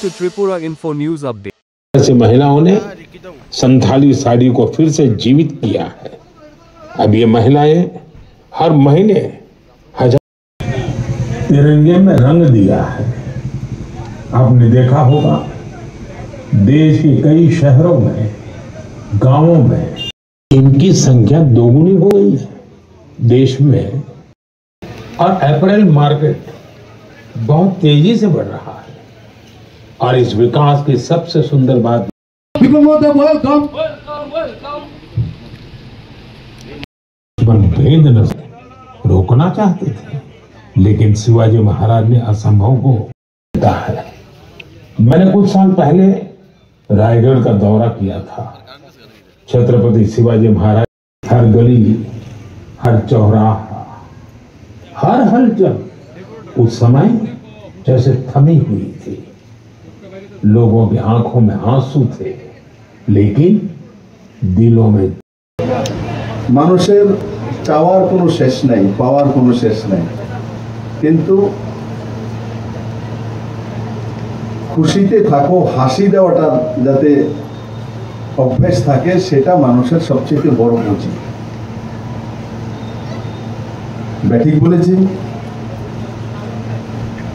to Tripura Info News Update. ऐसे महिलाओं ने संथाली साड़ी को फिर से जीवित किया है। अब ये महिलाएं हर महीने हजार तिरंगे में रंग दिया है। आपने देखा होगा देश के कई शहरों में, गांवों में इनकी संख्या दोगुनी हो गई है देश में। और अप्रैल मार्केट बहुत तेजी से बढ़ रहा है। और इस विकास की सबसे सुंदर बात भेद न रोकना चाहते थे, लेकिन शिवाजी महाराज ने असंभव को किया है। मैंने कुछ साल पहले रायगढ़ का दौरा किया था। छत्रपति शिवाजी महाराज हर गली, हर चौराहा, हर हलचल उस समय जैसे थमी हुई थी। लोगों की आंखों में आंसू थे, लेकिन दिलों में মানুষের চাওয়ার কোনো শেষ নাই, পাওয়ার কোনো শেষ নাই, কিন্তু খুশিতে থাকো, হাসি দেওয়াটা যাতে অভ্যাস থাকে সেটা মানুষের সবচেয়ে বড় পুঁজি। ব্যাঠিক বলেছি,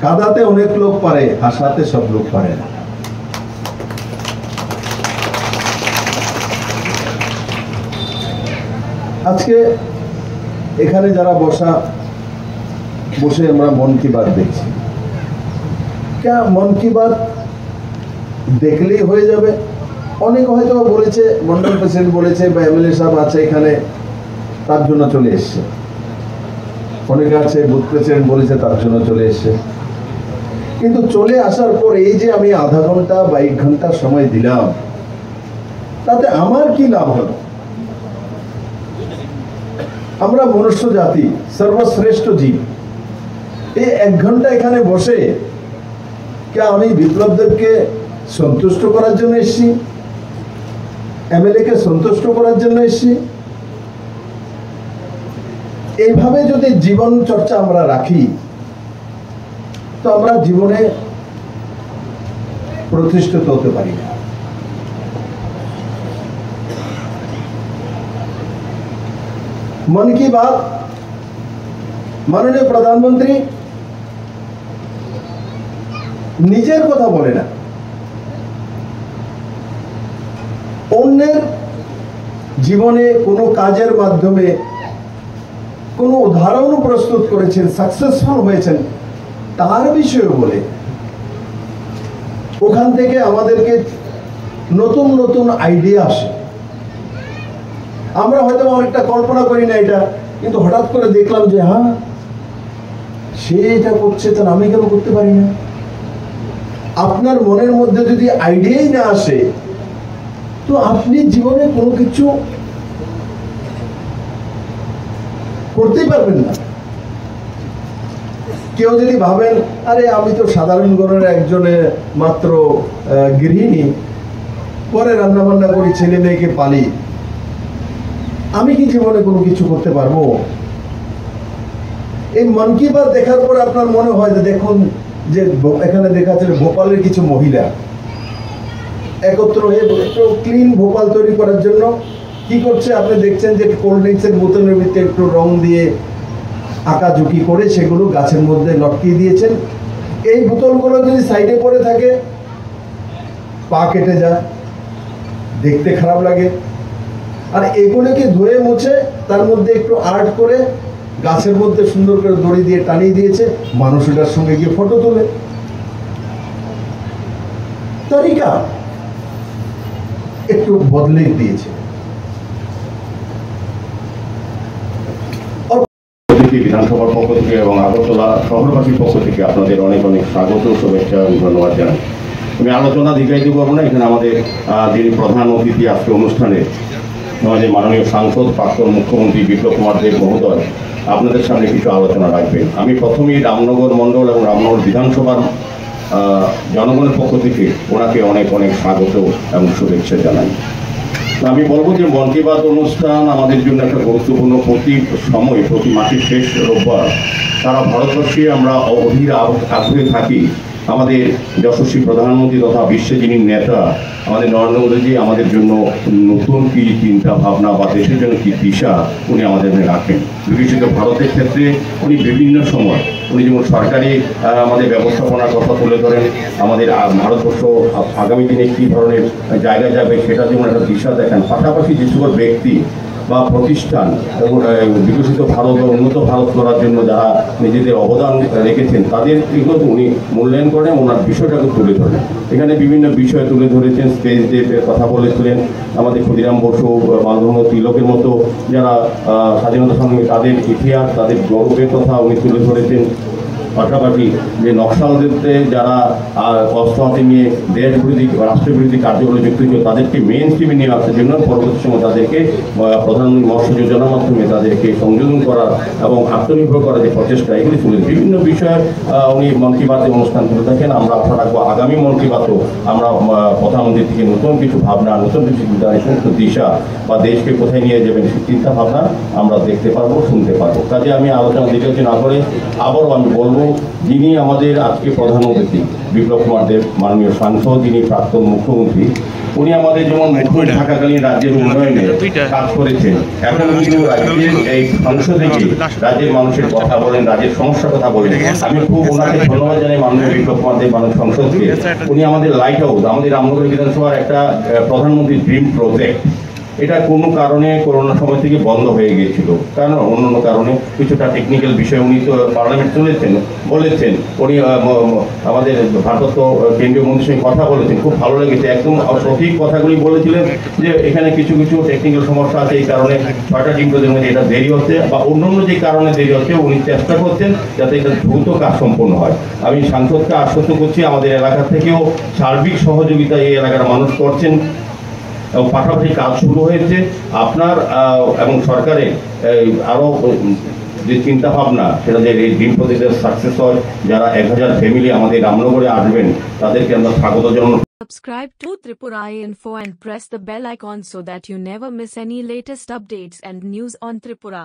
কাঁদাতে অনেক লোক পারে, হাসাতে সব লোক পারে না। আজকে এখানে যারা বসে আমরা মন কি বাত দেখছি, क्या मन की बात দেখলেই হয়ে যাবে? অনেকে হয়তো বলেছে, মন্ডল প্রেসিডেন্ট বলেছে বা এমএলএ সাহেব আছে এখানে তার জন্য চলে এসছে, অনেকে আছে বুথ প্রেসিডেন্ট বলেছে তার জন্য চলে এসছে। কিন্তু চলে আসার পর এই যে আমি আধা ঘন্টা বা 1 ঘন্টা সময় দিলাম, তাতে আমার কি লাভ হলো? আমরা মনুষ্য জাতি, সর্বশ্রেষ্ঠ জীব। এই 1 ঘন্টা এখানে বসে क्या আমি বিপ্লব দেবকে সন্তুষ্ট করার জন্য এসেছি? এমএলএ কে সন্তুষ্ট করার জন্য এসেছি? এইভাবে যদি জীবন চর্চা আমরা রাখি, তো আমরা জীবনে প্রতিষ্ঠিত হতে পারি না। मन की बात माननीय प्रधानमंत्री নিজের কথা বলে না, অন্যের জীবনে কোনো কাজের মাধ্যমে কোনো উদাহরণ প্রস্তুত করেছেন, সাকসেসফুল হয়েছেন, তার বিষয়ে বলে। ওখান থেকে আমাদেরকে নতুন নতুন আইডিয়া আসে। আমরা হয়তো অনেকটা কল্পনা করি না এটা, কিন্তু হঠাৎ করে দেখলাম যে হ্যাঁ, সে এটা করছে, তাহলে আমি কেন করতে পারি না? আপনার মনের মধ্যে যদি আইডিয়াই না আসে, তো আপনি জীবনে কোনো কিছু করতেই পারবেন না। কেউ যদি ভাবেন আরে আমি তো সাধারণ ঘরের একজনে মাত্র গৃহিণী, পরে রান্না বান্না করি, ছেলে মেয়েকে পালি, আমি কি জীবনে কোনো কিছু করতে পারবো? এই মন কি বাত দেখার পর আপনার মনে হয় যে দেখুন যে এখানে দেখা যাচ্ছে ভোপালের কিছু মহিলা একত্র হয়ে একটু ক্লিন ভোপাল তৈরি করার জন্য কি করছে? আপনি দেখছেন যে কোল্ড ড্রিঙ্কসের বোতলের ভিতরে একটু রং দিয়ে আঁকাঝুঁকি করে সেগুলো গাছের মধ্যে লটকিয়ে দিয়েছেন। এই বোতলগুলো যদি সাইডে পড়ে থাকে, পা কেটে যায়, দেখতে খারাপ লাগে। আর এগুলোকে ধুয়ে মুছে তার মধ্যে একটু আর্ট করে গাছের মধ্যে সুন্দর করে দড়ি দিয়ে টানিয়ে দিয়েছে, মানুষ এটার সঙ্গে গিয়ে ফটো তোলে। তরিকা একটু বদলে দিয়েছে। বিধানসভার পক্ষ থেকে এবং আগরতলা শহরবাসীর পক্ষ থেকে আপনাদের অনেক অনেক স্বাগত, শুভেচ্ছা এবং ধন্যবাদ জানাই। আমি আলোচনা দীর্ঘায়িত করবো না। এখানে আমাদের যিনি প্রধান অতিথি আজকে অনুষ্ঠানে, আমাদের মাননীয় সাংসদ প্রাক্তন মুখ্যমন্ত্রী বিপ্লব কুমার দেব মহোদয় আপনাদের সামনে কিছু আলোচনা রাখবেন। আমি প্রথমেই রামনগর মণ্ডল এবং রামনগর বিধানসভার জনগণের পক্ষ থেকে ওনাকে অনেক অনেক স্বাগত এবং শুভেচ্ছা জানাই। আমি বলবো যে মন কি বাত অনুষ্ঠান আমাদের জন্য একটা গুরুত্বপূর্ণ। প্রতি মাসের শেষ রোববার সারা ভারতবর্ষে আমরা অধীর আগ্রহে থাকি আমাদের যশস্বী প্রধানমন্ত্রী তথা বিশ্বে যিনি নেতা আমাদের নরেন্দ্র মোদীজি আমাদের জন্য নতুন কি চিন্তা ভাবনা বা দেশের জন্য কি দিশা উনি আমাদের রাখেন। বিকশিত ভারতের ক্ষেত্রে উনি বিভিন্ন সময় উনি যেমন সরকারি আমাদের ব্যবস্থাপনার কথা তুলে ধরেন, আমাদের ভারতবর্ষ আগামী দিনে কী ধরনের জায়গা যাবে সেটা যেমন একটা দিশা দেখান। পাশাপাশি যে সকল ব্যক্তি বা প্রতিষ্ঠান বিকশিত ভারত ও উন্নত ভারত করার জন্য যারা নিজেদের অবদান রেখেছেন তাদের এগুলো উনি মূল্যায়ন করেন, ওনার বিষয়টাকে তুলে ধরেন। এখানে বিভিন্ন বিষয় তুলে ধরেছেন, স্পেস ডের কথা বলেছিলেন, আমাদের ক্ষুদিরাম বসু, বালগঙ্গাধর তিলকের মতো যারা স্বাধীনতা সংগ্রামী তাদের ইতিহাস, তাদের গৌরবের কথা উনি তুলে ধরেছেন। পাশাপাশি যে নকশালদেরতে যারা অস্ত্র হাতে নিয়ে দেশ বিরোধী রাষ্ট্রবিরোধী কার্যক্রমে যুক্ত ছিল তাদেরকে মেইন স্ট্রিমে নিয়ে আসার জন্য পরবর্তী সময় তাদেরকে প্রধানমন্ত্রী মৎস্য যোজনার মাধ্যমে তাদেরকে সংযোজন করার এবং আত্মনির্ভর করার যে প্রচেষ্টা এগুলি তুলে বিভিন্ন বিষয়ে উনি মন কি বাতে অনুষ্ঠান তুলে থাকেন। আমরা আশা রাখবো আগামী মন কি বাতেও আমরা প্রধানমন্ত্রীর থেকে নতুন কিছু ভাবনা, নতুন কিছু সমস্ত দিশা বা দেশকে কোথায় নিয়ে যাবেন সেই চিন্তা ভাবনা আমরা দেখতে পারবো, শুনতে পারবো। কাজে আমি আলোচনা দীর্ঘায়িত না করে আবারও আমি বলবো, যিনি আমাদের আজকে প্রধান অতিথি বিপ্লব কুমার দেব মাননীয় সাংসদ, যিনি প্রাক্তন মুখ্যমন্ত্রী, উনি আমাদের যেমন মুখ্যমন্ত্রী থাকাকালীন রাজ্যের উন্নয়নে কাজ করেছেন, এখন কিন্তু রাজ্যের এই সংসদে রাজ্যের মানুষের কথা বলেন, রাজ্যের সমস্যার কথা বলেন। আমি খুব ওনাকে ধন্যবাদ জানাই মাননীয় বিপ্লব কুমার দেব মাননীয় সংসদকে। উনি আমাদের লাইট হাউস, আমাদের রামনগর বিধানসভার একটা প্রধানমন্ত্রী ড্রিম প্রজেক্ট, এটা কোনো কারণে করোনার সময় থেকে বন্ধ হয়ে গিয়েছিল, কারণ অন্য কারণে কিছুটা টেকনিক্যাল বিষয় উনি তো পার্লামেন্ট বলেছেন উনি আমাদের ভারপ্রাপ্ত কেন্দ্রীয় মন্ত্রীর সঙ্গে কথা বলেছেন, খুব ভালো লেগেছে, একদম সঠিক কথাগুলি বলেছিলেন যে এখানে কিছু কিছু টেকনিক্যাল সমস্যা আছে, এই কারণে 6টা টিম প্রজেক্টের মধ্যে এটা দেরি হচ্ছে বা অন্যান্য যে কারণে দেরি হচ্ছে উনি চেষ্টা করছেন যাতে এটা দ্রুত কাজ সম্পন্ন হয়। আমি সাংসদকে আশ্বস্ত করছি আমাদের এলাকা থেকেও সার্বিক সহযোগিতা এই এলাকার মানুষ করছেন এবং পাশাপাশি কাজ শুরু হয়েছে আপনার এবং সরকারের আরও যে চিন্তা ভাবনা সেটা যে এই ড্রিম প্রজেক্টের সাকসেস হয়, যারা 1000 ফ্যামিলি আমাদের রামনগরে আসবেন তাদেরকে আমরা স্বাগত জানানো। Subscribe to Tripura Info and press the bell icon so that you never miss any latest updates and news on Tripura.